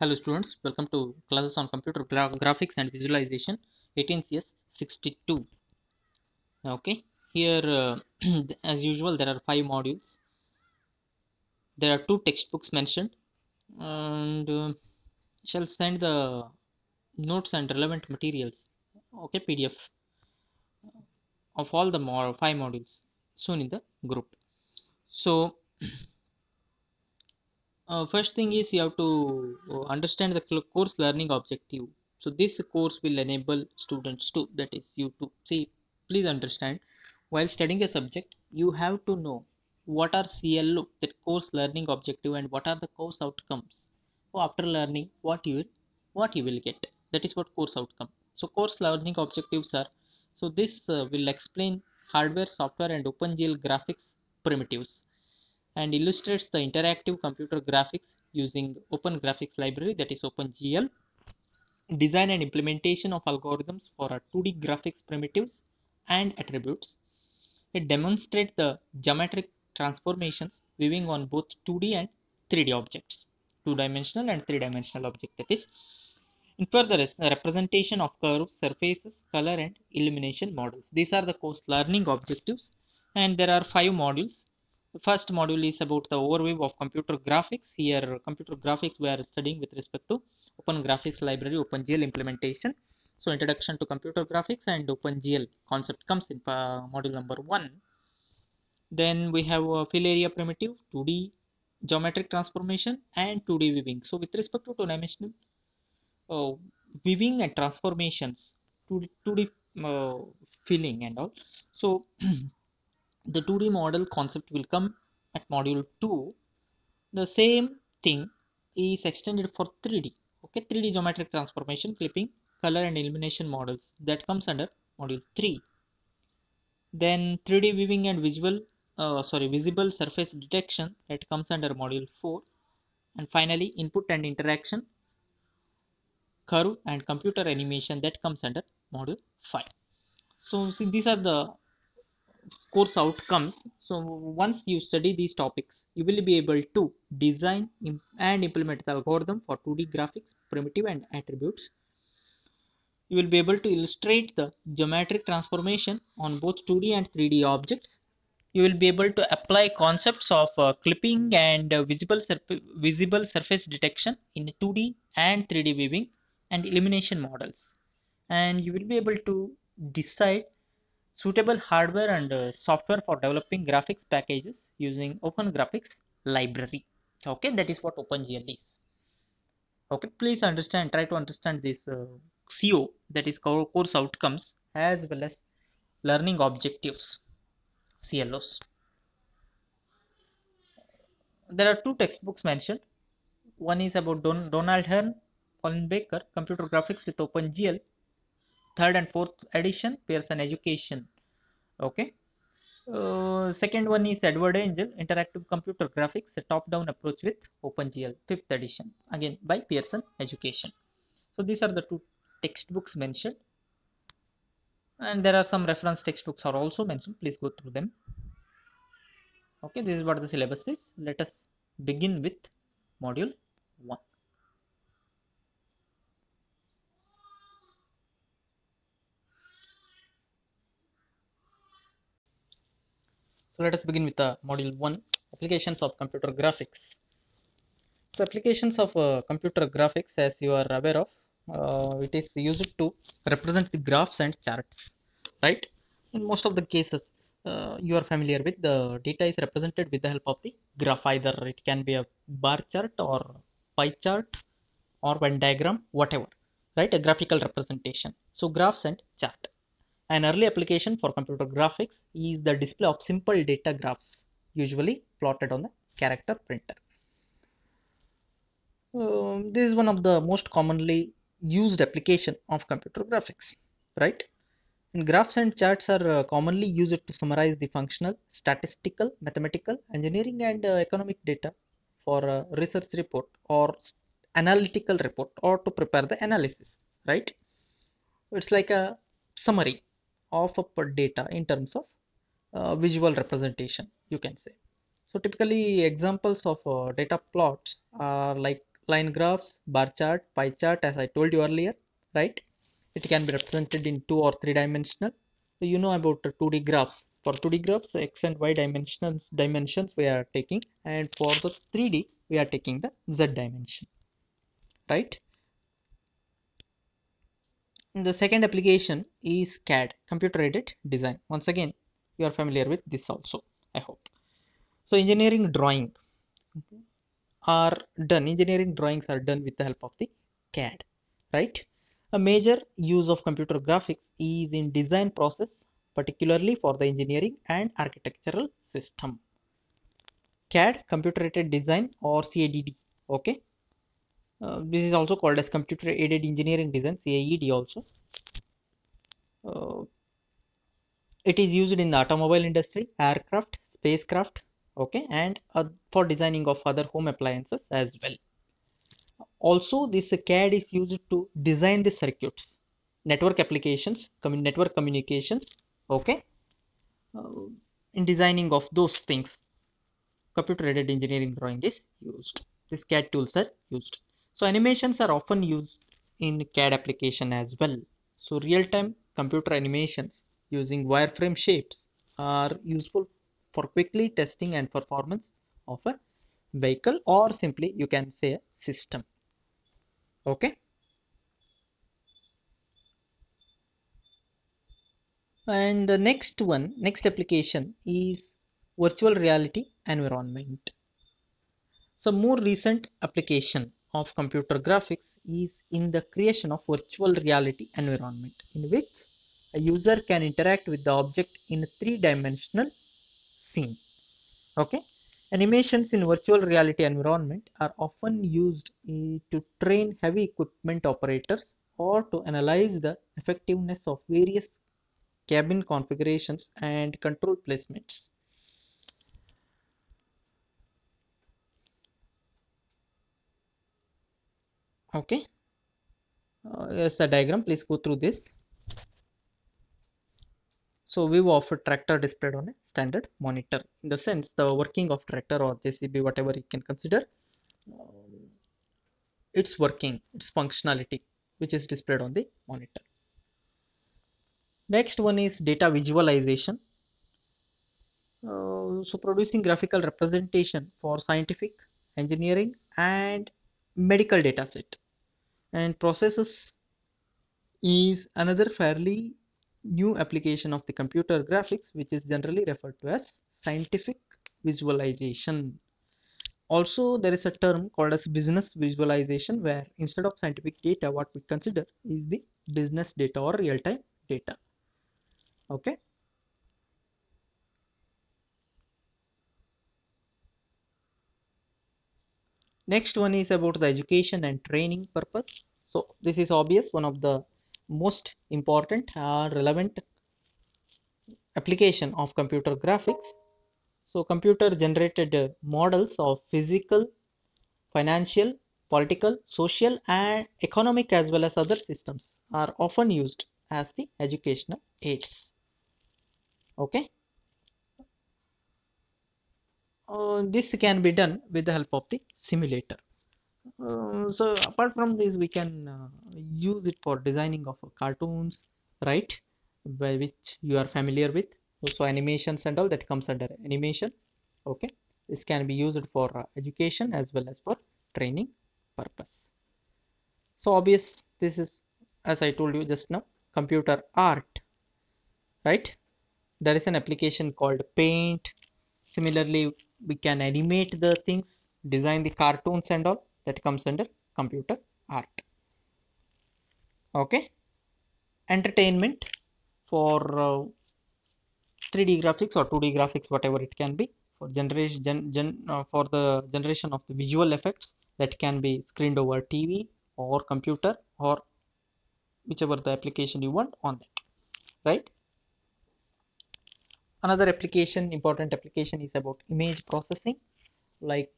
Hello students, welcome to classes on computer graphics and visualization 18th CS 62. Okay, here as usual there are 5 modules. There are 2 textbooks mentioned and shall send the notes and relevant materials. Okay, PDF of all the 5 modules soon in the group. So first thing is you have to understand the course learning objective. So this course will enable students to, that is you to see, please understand, while studying a subject you have to know what are CLO, that course learning objective, and what are the course outcomes. So after learning what you will get, that is what course outcome. So course learning objectives are, so this will explain hardware, software and OpenGL graphics primitives, and illustrates the interactive computer graphics using Open Graphics Library, that is OpenGL, design and implementation of algorithms for 2D graphics primitives and attributes. It demonstrates the geometric transformations viewing on both 2D and 3D objects, two-dimensional and three-dimensional object, that is. And further is a representation of curves, surfaces, color and illumination models. These are the course learning objectives, and there are 5 modules. The first module is about the overview of computer graphics. Here computer graphics we are studying with respect to Open Graphics Library, OpenGL implementation. So introduction to computer graphics and OpenGL concept comes in module number 1. Then we have a fill area primitive, 2D geometric transformation and 2D weaving. So with respect to two-dimensional uh, weaving and transformations, 2D filling and all. So the 2D model concept will come at module 2. The same thing is extended for 3D. Okay, 3D geometric transformation, clipping, color and illumination models, that comes under module 3. Then 3D weaving and visible surface detection, that comes under module 4. And finally input and interaction, curve and computer animation, that comes under module 5. So see, these are the course outcomes. So once you study these topics you will be able to design and implement the algorithm for 2D graphics primitive and attributes. You will be able to illustrate the geometric transformation on both 2D and 3D objects. You will be able to apply concepts of clipping and visible surface detection in 2D and 3D weaving and illumination models. And you will be able to decide suitable hardware and software for developing graphics packages using Open Graphics Library. Okay, that is what OpenGL is. Okay, please understand, try to understand this CO, that is course outcomes, as well as learning objectives, CLOs. There are 2 textbooks mentioned. One is about Donald Hearn, Colin Baker, Computer Graphics with OpenGL, 3rd and 4th edition, Pearson Education. Okay. Second one is Edward Angel, Interactive Computer Graphics, a top-down approach with OpenGL, 5th edition, again by Pearson Education. So these are the 2 textbooks mentioned, and there are some reference textbooks are also mentioned. Please go through them. Okay, this is what the syllabus is. Let us begin with module 1. So let us begin with module 1, applications of computer graphics. So applications of computer graphics, as you are aware of, it is used to represent the graphs and charts, right? In most of the cases, you are familiar with, the data is represented with the help of the graph. Either it can be a bar chart or pie chart or Venn diagram, whatever, right? A graphical representation. So graphs and chart. An early application for computer graphics is the display of simple data graphs, usually plotted on the character printer. This is one of the most commonly used application of computer graphics, right? And graphs and charts are commonly used to summarize the functional, statistical, mathematical, engineering, and economic data for a research report or analytical report, or to prepare the analysis, right? It's like a summary of a data in terms of visual representation, you can say. So typically examples of data plots are like line graphs, bar chart, pie chart, as I told you earlier, right? It can be represented in 2 or 3 dimensional. So you know about the 2D graphs. For 2D graphs, x and y dimensions we are taking, and for the 3D we are taking the z dimension, right? And the second application is CAD, computer aided design. Once again, you are familiar with this also, I hope. So engineering drawings are done with the help of the CAD, right? A major use of computer graphics is in design process, particularly for the engineering and architectural system. CAD, computer aided design, or CADD, okay? This is also called as computer aided engineering design, CAED also. Uh, it is used in the automobile industry, aircraft, spacecraft, okay, and for designing of other home appliances as well. Also, this CAD is used to design the circuits, network applications, network communications, okay. uh, in designing of those things, computer aided engineering drawing is used. These CAD tools are used. So animations are often used in CAD application as well. So real-time computer animations using wireframe shapes are useful for quickly testing and performance of a vehicle, or simply you can say a system, okay. And the next application is virtual reality environment. Some more recent application of computer graphics is in the creation of virtual reality environment, in which a user can interact with the object in a three-dimensional scene. Okay, animations in virtual reality environment are often used to train heavy equipment operators or to analyze the effectiveness of various cabin configurations and control placements. Okay, here's the diagram. Please go through this. So we offer tractor displayed on a standard monitor. In the sense, the working of tractor or JCB, whatever you can consider, um, its working, its functionality, which is displayed on the monitor. Next one is data visualization. So producing graphical representation for scientific, engineering, and medical data set. And processes is another fairly new application of the computer graphics, which is generally referred to as scientific visualization. Also, there is a term called as business visualization, where instead of scientific data, what we consider is the business data or real-time data. Okay. Next one is about the education and training purpose. So this is obvious, one of the most important relevant application of computer graphics. So computer generated models of physical, financial, political, social, and economic, as well as other systems, are often used as the educational aids. Okay. This can be done with the help of the simulator. So apart from this, we can use it for designing of cartoons, right? By which you are familiar with. So animations and all that comes under animation. Okay. This can be used for education as well as for training purpose. So obvious, this is, as I told you just now, computer art, right? There is an application called Paint. Similarly, we can animate the things, design the cartoons and all, that comes under computer art. Okay. Entertainment for 3D graphics or 2D graphics, whatever it can be, for for the generation of the visual effects that can be screened over TV or computer or whichever the application you want on that, right? Another application, important application, is about image processing, like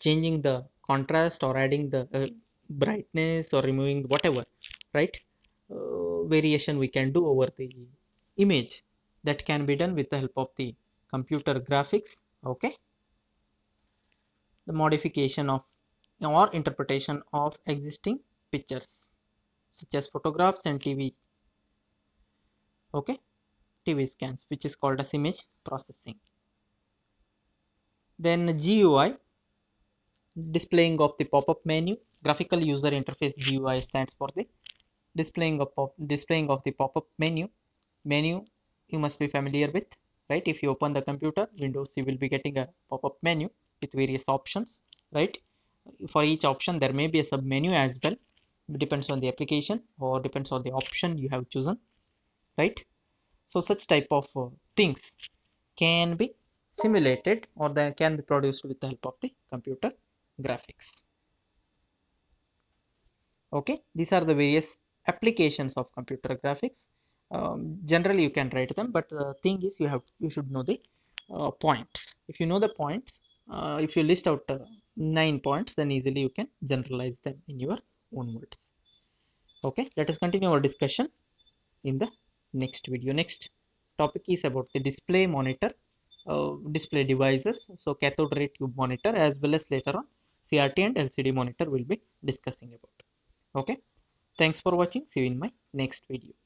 changing the contrast or adding the brightness or removing whatever, right? Variation we can do over the image, that can be done with the help of the computer graphics. Okay. The modification of or interpretation of existing pictures such as photographs and TV, okay, TV scans, which is called as image processing. Then GUI, displaying of the pop-up menu. Graphical user interface, GUI stands for the displaying of the pop-up menu. You must be familiar with, right? If you open the computer Windows, you will be getting a pop-up menu with various options, right? For each option there may be a sub menu as well. It depends on the application or depends on the option you have chosen, right? So such type of things can be simulated or they can be produced with the help of the computer graphics. Okay, these are the various applications of computer graphics. Generally you can write them, but the thing is you should know the points. If you know the points, if you list out 9 points, then easily you can generalize them in your own words. Okay, let us continue our discussion in the next video. Next topic is about the display monitor, display devices. So cathode ray tube monitor as well as later on CRT and LCD monitor will be discussing about. Okay, thanks for watching. See you in my next video.